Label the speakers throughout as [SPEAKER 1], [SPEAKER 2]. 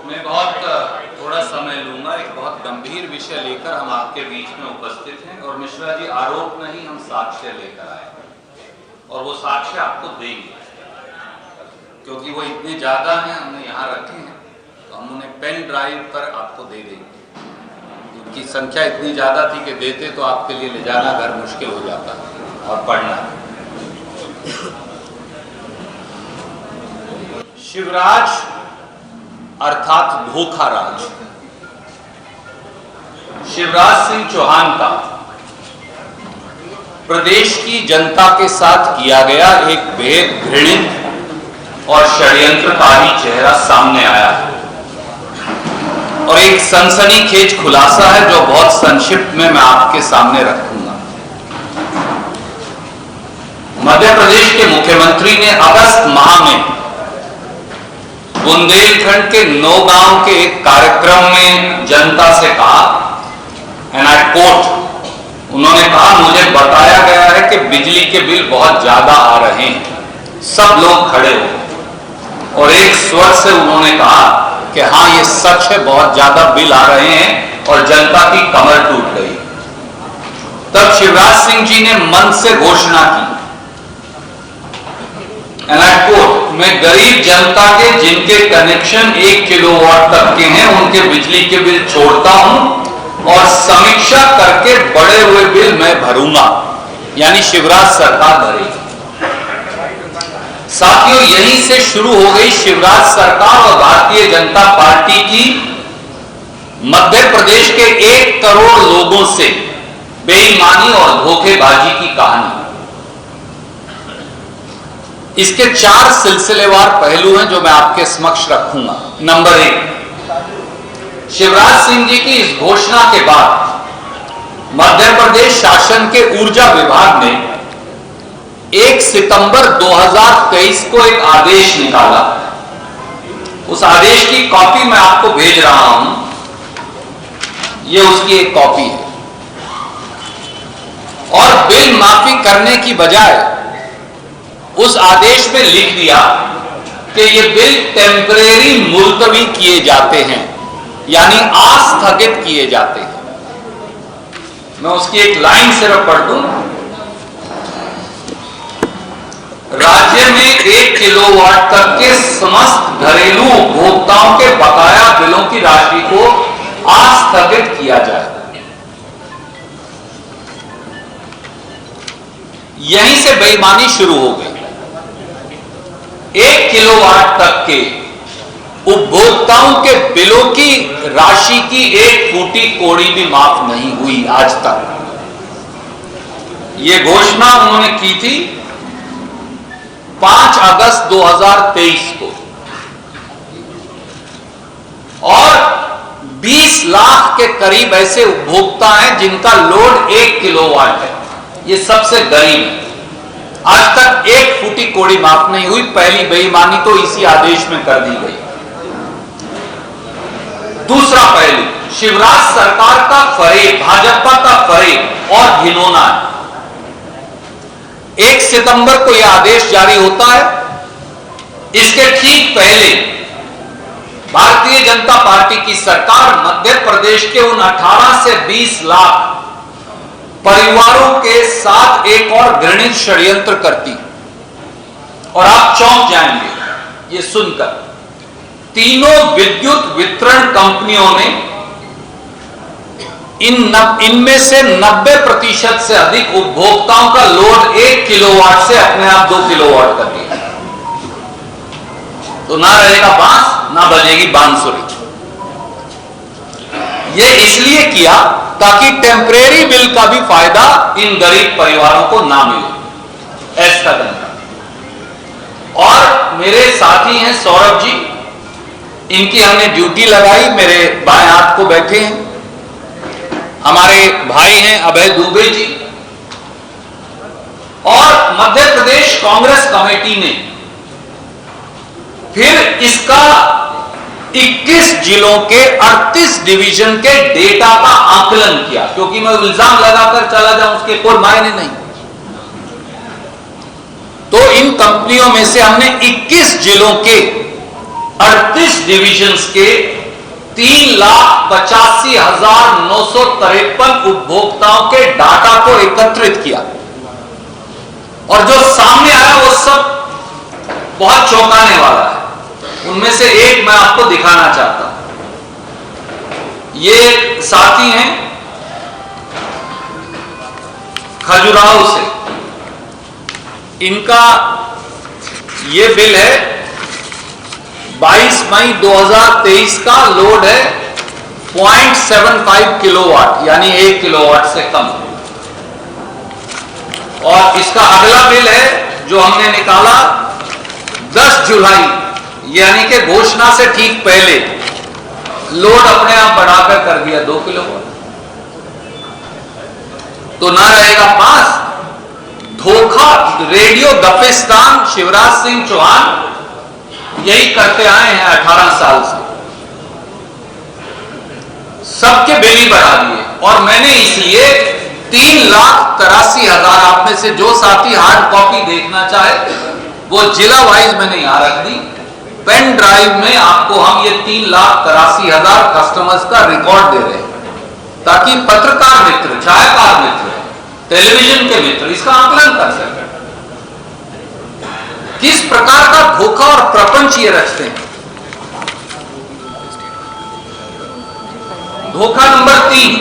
[SPEAKER 1] मैं बहुत थोड़ा समय लूंगा। एक बहुत गंभीर विषय लेकर हम आपके बीच में उपस्थित हैं और मिश्रा जी आरोप नहीं, हम साक्ष्य लेकर आए और वो साक्ष्य आपको देंगे क्योंकि वो इतने ज्यादा हैं, हमने यहाँ रखे हैं तो हम उन्हें पेन ड्राइव पर आपको दे देंगे। उनकी संख्या इतनी ज्यादा थी कि देते तो आपके लिए ले जाना घर मुश्किल हो जाता और पढ़ना। शिवराज अर्थात धोखाराज शिवराज सिंह चौहान का प्रदेश की जनता के साथ किया गया एक बेहद घृणित और षड्यंत्रकारी चेहरा सामने आया है और एक सनसनीखेज खुलासा है जो बहुत संक्षिप्त में मैं आपके सामने रखूंगा। मध्य प्रदेश के मुख्यमंत्री ने अगस्त माह में बुंदेलखंड के नौगांव के एक कार्यक्रम में जनता से कहा, एंड आई कोट, उन्होंने कहा मुझे बताया गया है कि बिजली के बिल बहुत ज्यादा आ रहे हैं। सब लोग खड़े हो और एक स्वर से उन्होंने कहा कि हाँ ये सच है, बहुत ज्यादा बिल आ रहे हैं और जनता की कमर टूट गई। तब शिवराज सिंह जी ने मन से घोषणा की, एंड आई कोट, मैं गरीब जनता के जिनके कनेक्शन 1 किलोवाट तक के हैं उनके बिजली के बिल छोड़ता हूं और समीक्षा करके बढ़े हुए बिल मैं भरूंगा, यानी शिवराज सरकार भरेगी। साथियों, यहीं से शुरू हो गई शिवराज सरकार और भारतीय जनता पार्टी की मध्य प्रदेश के 1 करोड़ लोगों से बेईमानी और धोखेबाजी की कहानी। इसके 4 सिलसिलेवार पहलू हैं जो मैं आपके समक्ष रखूंगा। नंबर 1, शिवराज सिंह जी की इस घोषणा के बाद मध्य प्रदेश शासन के ऊर्जा विभाग ने 1 सितंबर 2023 को एक आदेश निकाला। उस आदेश की कॉपी मैं आपको भेज रहा हूं, यह उसकी एक कॉपी है। और बिल माफी करने की बजाय उस आदेश में लिख दिया कि ये बिल टेम्परेरी मुलतवी किए जाते हैं, यानी आस्थगित किए जाते हैं। मैं उसकी एक लाइन सिर्फ पढ़ दूं, राज्य में 1 किलोवाट तक के समस्त घरेलू उपभोक्ताओं के बकाया बिलों की राशि को आस्थगित किया जाए। यहीं से बेईमानी शुरू हो गई। 1 किलोवाट तक के उपभोक्ताओं के बिलों की राशि की 1 फूटी कौड़ी भी माफ नहीं हुई आज तक। यह घोषणा उन्होंने की थी 5 अगस्त 2023 को और 20 लाख के करीब ऐसे उपभोक्ता हैं जिनका लोड 1 किलोवाट है। ये सबसे गरीब है। आज तक 1 फूटी कौड़ी माफ नहीं हुई। पहली बेईमानी तो इसी आदेश में कर दी गई। दूसरा पहलू, शिवराज सरकार का फरेब, भाजपा का फरेब और घिनौना है। 1 सितंबर को यह आदेश जारी होता है। इसके ठीक पहले भारतीय जनता पार्टी की सरकार मध्य प्रदेश के उन 18 से 20 लाख परिवारों के साथ एक और घृणित षड्यंत्र करती और आप चौंक जाएंगे ये सुनकर। तीनों विद्युत वितरण कंपनियों ने इनमें से 90% से अधिक उपभोक्ताओं का लोड 1 किलोवाट से अपने आप 2 किलोवाट कर दिया। तो ना रहेगा बांस, ना बजेगी बांसुरी। यह इसलिए किया ताकि टेम्परेरी बिल का भी फायदा इन गरीब परिवारों को ना मिले, ऐसा करना। और मेरे साथी हैं सौरभ जी, इनकी हमने ड्यूटी लगाई, मेरे बाएं हाथ को बैठे हैं। हमारे भाई हैं अभय दुबे जी। और मध्य प्रदेश कांग्रेस कमेटी ने फिर इसका 21 जिलों के 38 डिवीजन के डेटा का आकलन किया, क्योंकि मैं इल्जाम लगाकर चला जाऊं उसके कोई मायने नहीं। तो इन कंपनियों में से हमने 21 जिलों के 38 डिविजन्स के 3,85,953 उपभोक्ताओं के डाटा को एकत्रित किया और जो सामने आया वो सब बहुत चौंकाने वाला है। उनमें से एक मैं आपको दिखाना चाहता हूं। ये साथी हैं खजुराहो से, इनका ये बिल है 22 मई 2023 का, लोड है 0.75 किलोवाट यानी 1 किलोवाट से कम। और इसका अगला बिल है जो हमने निकाला 10 जुलाई यानी कि घोषणा से ठीक पहले, लोड अपने आप बढ़ाकर कर दिया 2 किलोवाट। तो ना रहेगा पास। धोखा रेडियो गपिस्तान शिवराज सिंह चौहान यही करते आए हैं 18 साल से, सबके बिल ही बढ़ा दिए। और मैंने इसलिए 3,83,000, आप में से जो साथी हार्ड कॉपी देखना चाहे वो जिला वाइज मैंने यहां रख दी। पेन ड्राइव में आपको हम ये 3,83,000 कस्टमर्स का रिकॉर्ड दे रहे हैं ताकि पत्रकार मित्र, छायाकार मित्र, टेलीविजन के मित्र इसका आकलन कर सकें किस प्रकार का धोखा और प्रपंच ये रचते हैं। धोखा नंबर 3,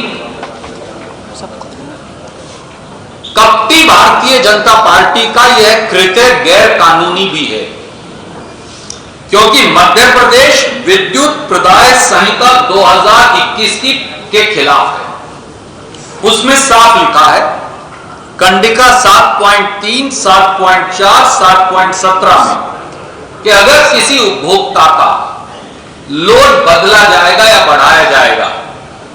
[SPEAKER 1] कपटी भारतीय जनता पार्टी का यह कृत्य गैर कानूनी भी है क्योंकि मध्य प्रदेश विद्युत प्रदाय संहिता 2021 के खिलाफ है। उसमें साफ लिखा है कंडिका 7.3, 7.4, 7.17 में कि अगर किसी उपभोक्ता का लोड बदला जाएगा या बढ़ाया जाएगा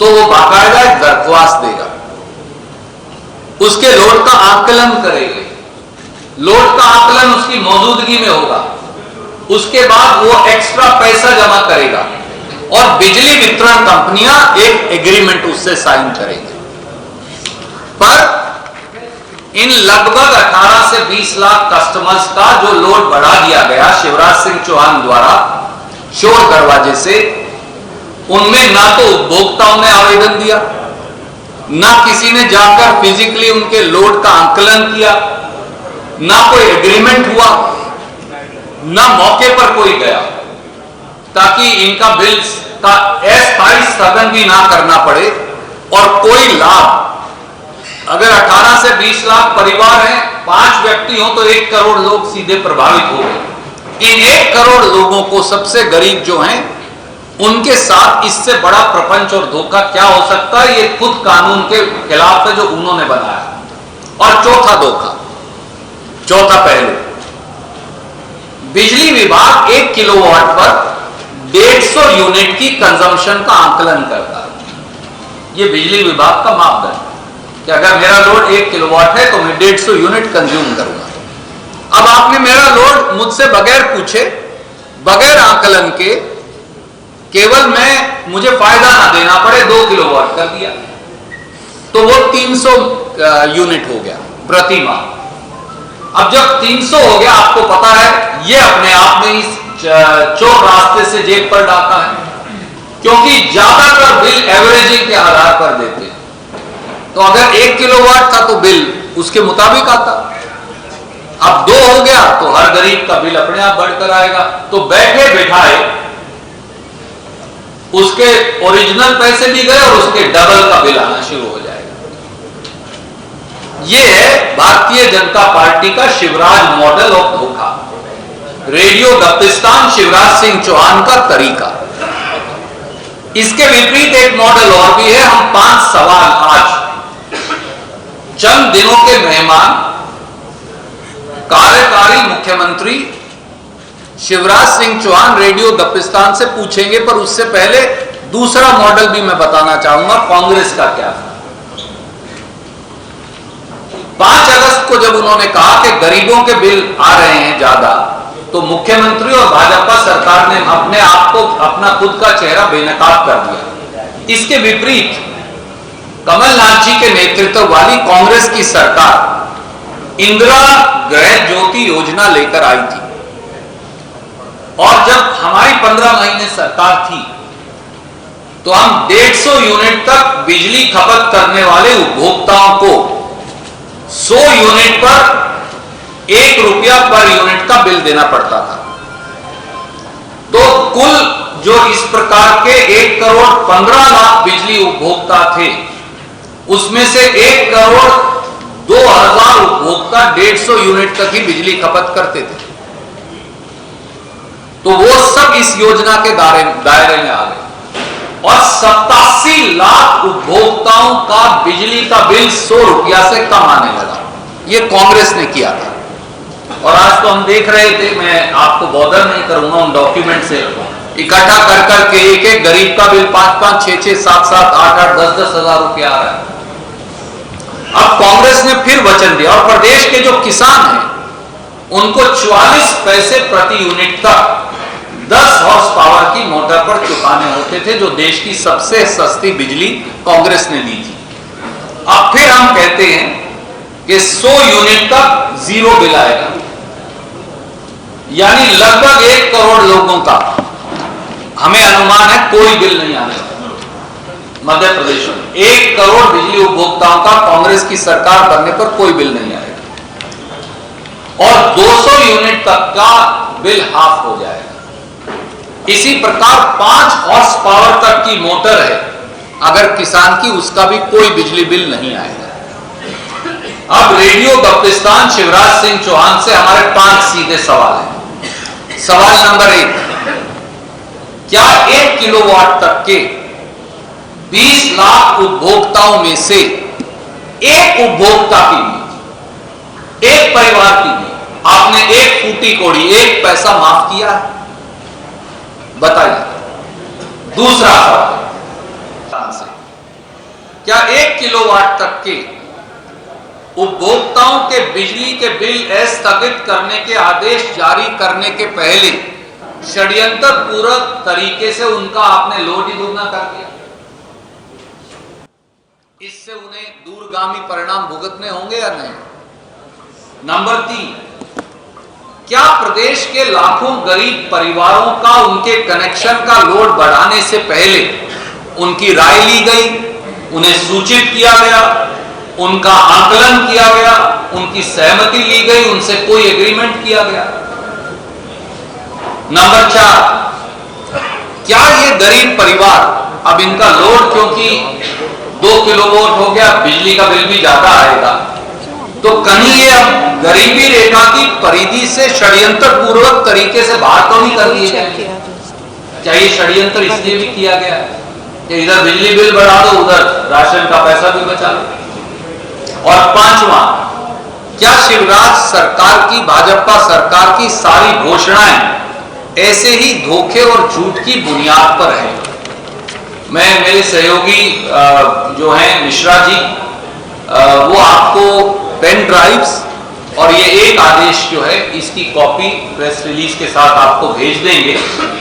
[SPEAKER 1] तो वो बाकायदा एक दरख्वास्त देगा, उसके लोड का आकलन करेंगे, लोड का आकलन उसकी मौजूदगी में होगा, उसके बाद वो एक्स्ट्रा पैसा जमा करेगा और बिजली वितरण कंपनियां एक एग्रीमेंट उससे साइन करेंगे। पर इन लगभग 18 से 20 लाख कस्टमर्स का जो लोड बढ़ा दिया गया शिवराज सिंह चौहान द्वारा शोर दरवाजे से, उनमें ना तो उपभोक्ताओं ने आवेदन दिया, ना किसी ने जाकर फिजिकली उनके लोड का आकलन किया, ना कोई एग्रीमेंट हुआ, ना मौके पर कोई गया ताकि इनका बिल का अस्थायी स्थगन भी ना करना पड़े और कोई लाभ। अगर 18 से 20 लाख परिवार हैं, 5 व्यक्ति हो तो 1 करोड़ लोग सीधे प्रभावित हो गए। इन 1 करोड़ लोगों को, सबसे गरीब जो हैं, उनके साथ इससे बड़ा प्रपंच और धोखा क्या हो सकता है। ये खुद कानून के खिलाफ है जो उन्होंने बनाया। और चौथा धोखा, चौथा पहलू, बिजली विभाग 1 किलोवाट पर 150 यूनिट की कंजम्पशन का आकलन करता है। ये बिजली विभाग का मापदंड कि अगर मेरा लोड 1 किलोवाट है तो मैं 150 यूनिट कंज्यूम करूंगा। अब आपने मेरा लोड मुझसे बगैर पूछे, बगैर आकलन के, केवल मुझे फायदा ना देना पड़े 2 किलोवाट कर दिया तो वो 300 यूनिट हो गया प्रति माह। अब जब 300 हो गया, आपको पता है ये अपने आप में इस चोर रास्ते से जेब पर डाका है क्योंकि ज्यादातर बिल एवरेजिंग के आधार पर देते हैं। तो अगर 1 किलोवाट था तो बिल उसके मुताबिक आता, अब 2 हो गया तो हर गरीब का बिल अपने आप बढ़कर आएगा। तो बैठे बिठाए उसके ओरिजिनल पैसे भी गए और उसके डबल का बिल आना शुरू हो जाएगा। यह है भारतीय जनता पार्टी का शिवराज मॉडल ऑफ धोखा, रेडियो गपिस्तान शिवराज सिंह चौहान का तरीका। इसके विपरीत एक मॉडल और भी है। हम 5 सवाल आज चंद दिनों के मेहमान कार्यकारी मुख्यमंत्री शिवराज सिंह चौहान रेडियो गपिस्तान से पूछेंगे, पर उससे पहले दूसरा मॉडल भी मैं बताना चाहूंगा कांग्रेस का क्या था। 5 अगस्त को जब उन्होंने कहा कि गरीबों के बिल आ रहे हैं ज्यादा, तो मुख्यमंत्री और भाजपा सरकार ने अपने आप को, अपना खुद का चेहरा बेनकाब कर दिया। इसके विपरीत कमलनाथ जी के नेतृत्व वाली कांग्रेस की सरकार इंदिरा गृह ज्योति योजना लेकर आई थी। और जब हमारी 15 महीने सरकार थी तो हम 150 यूनिट तक बिजली खपत करने वाले उपभोक्ताओं को 100 यूनिट पर 1 रुपया पर यूनिट का बिल देना पड़ता था। तो कुल जो इस प्रकार के 1 करोड़ 15 लाख बिजली उपभोक्ता थे, उसमें से 1 करोड़ 2,000 उपभोक्ता 150 यूनिट तक ही बिजली खपत करते थे। तो वो सब इस योजना के दायरे में आ गए और 87 लाख उपभोक्ताओं का बिजली का बिल 100 रुपया से कम आने लगा। ये कांग्रेस ने किया था और आज तो हम देख रहे थे, मैं आपको बॉदर नहीं करूंगा उन डॉक्यूमेंट से, इकट्ठा कर करके एक गरीब का बिल 5-5, 6-6, 7-7, 8-8, 10-10 हजार रुपया आ रहा है। अब कांग्रेस ने फिर वचन दिया और प्रदेश के जो किसान हैं उनको 44 पैसे प्रति यूनिट तक 10 हॉर्स पावर की मोटर पर चुकाने होते थे, जो देश की सबसे सस्ती बिजली कांग्रेस ने दी थी। अब फिर हम कहते हैं कि 100 यूनिट तक 0 बिल आएगा, यानी लगभग 1 करोड़ लोगों का हमें अनुमान है कोई बिल नहीं आने वाला। मध्य प्रदेश में 1 करोड़ बिजली उपभोक्ताओं का कांग्रेस की सरकार बनने पर कोई बिल नहीं आएगा और 200 यूनिट तक का बिल हाफ हो जाएगा। इसी प्रकार 5 हॉर्स पावर तक की मोटर है अगर किसान की, उसका भी कोई बिजली बिल नहीं आएगा। अब रेडियो गप्पिस्तान शिवराज सिंह चौहान से हमारे 5 सीधे सवाल हैं। सवाल नंबर 1, क्या 1 किलोवाट तक के 20 लाख उपभोक्ताओं में से एक उपभोक्ता की भी, एक परिवार की भी आपने 1 फूटी कोड़ी 1 पैसा माफ किया है? बताइए। दूसरा सवाल, क्या 1 किलोवाट तक के उपभोक्ताओं के बिजली के बिल स्थगित करने के आदेश जारी करने के पहले षड्यंत्र पूर्वक तरीके से उनका आपने लोड ही दुगना कर दिया? इससे उन्हें दूरगामी परिणाम भुगतने होंगे या नहीं? नंबर 3, क्या प्रदेश के लाखों गरीब परिवारों का उनके कनेक्शन का लोड बढ़ाने से पहले उनकी राय ली गई, उन्हें सूचित किया गया, उनका आकलन किया गया, उनकी सहमति ली गई, उनसे कोई एग्रीमेंट किया गया? नंबर 4, क्या ये गरीब परिवार अब इनका लोड क्योंकि 2 किलोवाट हो गया, बिजली का बिल भी ज्यादा आएगा, तो कहीं ये अब गरीबी रेखा की परिधि से षड्यंत्र पूर्वक तरीके से बाहर तो नहीं कर दिए गए? क्या ये षड्यंत्र इसलिए भी किया गया कि इधर बिजली बिल बढ़ा दो, उधर राशन का पैसा भी बचा लो? और 5वां, क्या शिवराज सरकार की, भाजपा सरकार की सारी घोषणाएं ऐसे ही धोखे और झूठ की बुनियाद पर है? मैं, मेरे सहयोगी जो हैं मिश्रा जी, वो आपको पेन ड्राइव्स और ये एक आदेश जो है इसकी कॉपी प्रेस रिलीज के साथ आपको भेज देंगे।